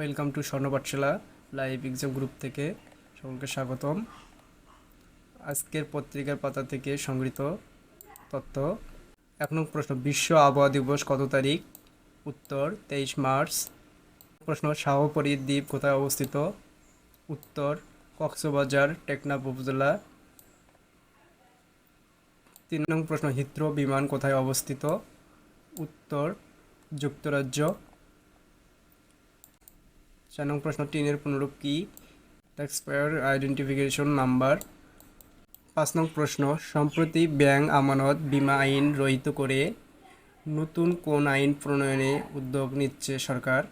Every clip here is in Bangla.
ওয়েলকাম টু স্বর্ণ পাঠশালা লাইভ এক্সাম গ্রুপ থেকে সকলকে স্বাগতম। আজকের পত্রিকার পাতা থেকে সংগৃহীত তথ্য। 1 নং প্রশ্ন, বিশ্ব আবহাওয়া দিবস কত তারিখ? উত্তর 23 মার্চ। প্রশ্ন, শাহপরী দ্বীপ কোথায় অবস্থিত? উত্তর কক্সবাজার টেকনাফ উপজেলা। 3 নং প্রশ্ন, হিথ্রো বিমান কোথায় অবস্থিত? উত্তর যুক্তরাজ্য। 4 নং প্রশ্ন, টিনের পুনরূপ কি? Taxpayer identification number. 5 নং প্রশ্ন, সম্প্রতি ব্যাংক আমানত বীমা আইন রহিত করে নতুন কোন আইন প্রণয়নে উদ্যোগ নিচ্ছে সরকার?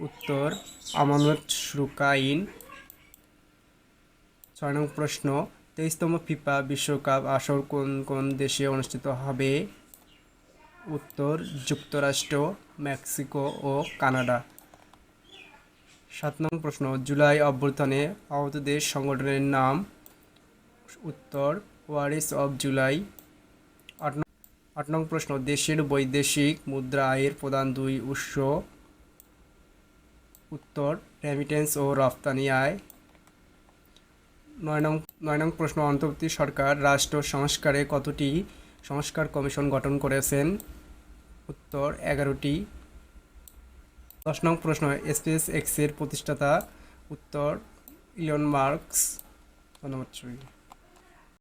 উত্তর আমানত সুরক্ষা আইন। 6 নং প্রশ্ন, 23তম ফিফা বিশ্বকাপ আসর কোন কোন দেশে অনুষ্ঠিত হবে? উত্তর যুক্তরাষ্ট্র, মেক্সিকো ও কানাডা। 7 নং প্রশ্ন, জুলাই অভ্যুত্থানে আহতদের সংগঠনের নাম? উত্তর ওয়ারিস অব জুলাই। 8 নং প্রশ্ন, দেশের বৈদেশিক মুদ্রা আয়ের প্রধান দুই উৎস? উত্তর রেমিটেন্স ও রফতানি আয়। 9 নং প্রশ্ন, অন্তর্বর্তী সরকার রাষ্ট্র সংস্কারে কতটি সংস্কার কমিশন গঠন করেছেন? উত্তর 11টি। 10 নং প্রশ্ন, স্পেস এক্সের প্রতিষ্ঠাতা? উত্তর ইলন মাস্ক। ধন্যবাদ।